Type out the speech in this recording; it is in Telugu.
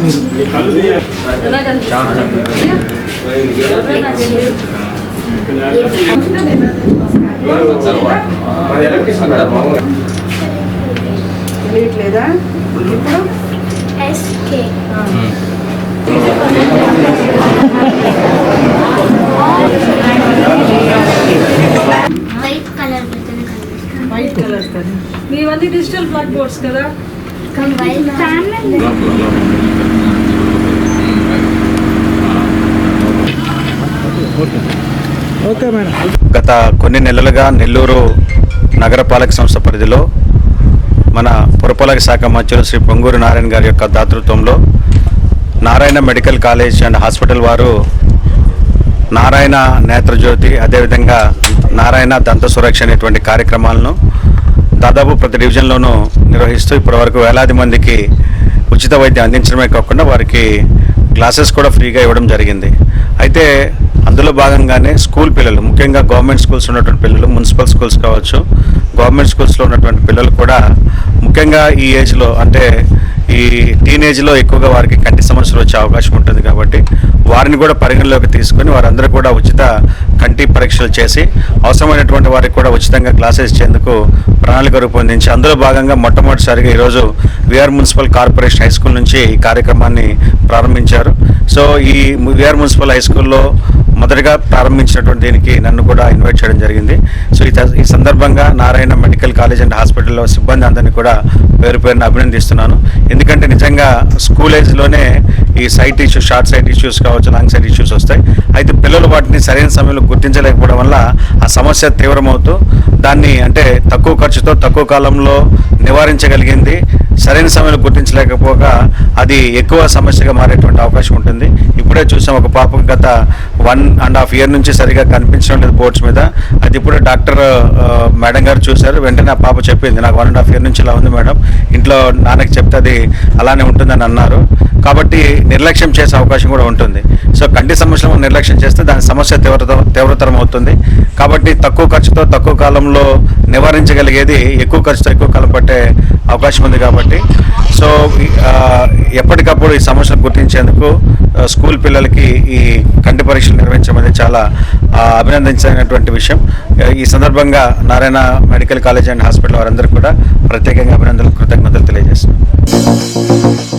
మీరు. తెలియట్లేదా ఇప్పుడు? వైట్ కలర్ కదా. మీవన్నీ డిజిటల్ బ్లాక్ బోర్డ్స్ కదా. Okay madam. గత కొన్ని నెలలుగా నెల్లూరు నగరపాలక సంస్థ పరిధిలో మన పురపాలక శాఖ మంత్రులు శ్రీ పొంగూరు నారాయణ గారి యొక్క దాతృత్వంలో Narayana medical college and hospital వారు నారాయణ నేత్రజ్యోతి, అదేవిధంగా నారాయణ దంత సురక్ష అనేటువంటి కార్యక్రమాలను దాదాపు ప్రతి డివిజన్లోనూ నిర్వహిస్తూ ఇప్పటివరకు వేలాది మందికి ఉచిత వైద్యం అందించడమే కాకుండా వారికి క్లాసెస్ కూడా ఫ్రీగా ఇవ్వడం జరిగింది. అయితే అందులో భాగంగానే స్కూల్ పిల్లలు, ముఖ్యంగా గవర్నమెంట్ స్కూల్స్ ఉన్నటువంటి పిల్లలు, మున్సిపల్ స్కూల్స్ కావచ్చు, గవర్నమెంట్ స్కూల్స్లో ఉన్నటువంటి పిల్లలు కూడా ముఖ్యంగా ఈ ఏజ్లో, అంటే ఈ టీనేజ్లో ఎక్కువగా వారికి కంటి సమస్యలు వచ్చే అవకాశం ఉంటుంది. కాబట్టి వారిని కూడా పరిగణలోకి తీసుకొని వారందరూ కూడా ఉచిత కంటి పరీక్షలు చేసి అవసరమైనటువంటి వారికి కూడా ఉచితంగా క్లాసెస్ ఇచ్చేందుకు ప్రణాళిక రూపొందించి అందులో భాగంగా మొట్టమొదటిసారిగా ఈరోజు VR municipal corporation high school నుంచి ఈ కార్యక్రమాన్ని ప్రారంభించారు. సో ఈ విఆర్ మున్సిపల్ హై స్కూల్లో మొదటగా ప్రారంభించినటువంటి దీనికి నన్ను కూడా ఇన్వైట్ చేయడం జరిగింది. సో ఈ సందర్భంగా నారాయణ మెడికల్ కాలేజ్ అండ్ హాస్పిటల్లో సిబ్బంది అందరినీ కూడా పేరు పేరున అభినందిస్తున్నాను. ఎందుకంటే నిజంగా స్కూల్ ఏజ్లోనే ఈ sight issues, short sight issues కావచ్చు, లాంగ్ సైట్ ఇష్యూస్ వస్తాయి. అయితే పిల్లలు వాటిని సరైన సమయంలో గుర్తించలేకపోవడం వల్ల ఆ సమస్య తీవ్రమవుతూ దాన్ని అంటే తక్కువ ఖర్చుతో తక్కువ కాలంలో నివారించగలిగింది సరైన సమయంలో గుర్తించలేకపోగా అది ఎక్కువ సమస్యగా మారేటువంటి అవకాశం ఉంటుంది. ఇప్పుడే చూసాం ఒక పాపకు గత 1.5 year నుంచి సరిగా కనిపించడం లేదు బోర్డ్స్ మీద. అది ఇప్పుడు డాక్టర్ మేడం గారు చూశారు. వెంటనే ఆ పాప చెప్పింది, నాకు 1.5 year నుంచి ఇలా ఉంది మేడం, ఇంట్లో నాన్నకి చెప్తే అది అలానే ఉంటుందని అన్నారు. కాబట్టి నిర్లక్ష్యం చేసే అవకాశం కూడా ఉంటుంది. సో కంటి సమస్యలను నిర్లక్ష్యం చేస్తే దాని సమస్య తీవ్రతరం అవుతుంది. కాబట్టి తక్కువ ఖర్చుతో తక్కువ కాలంలో నివారించగలిగేది ఎక్కువ ఖర్చుతో ఎక్కువ కాలం పట్టే అవకాశం ఉంది. కాబట్టి సో ఎప్పటికప్పుడు ఈ సమస్యలు గుర్తించేందుకు స్కూల్ పిల్లలకి ఈ కంటి పరీక్షలు నిర్వహించడం అనేది చాలా అభినందించినటువంటి విషయం. ఈ సందర్భంగా Narayana medical college and hospital వారందరికీ కూడా ప్రత్యేకంగా అభినందనలు, కృతజ్ఞతలు తెలియజేస్తున్నాను.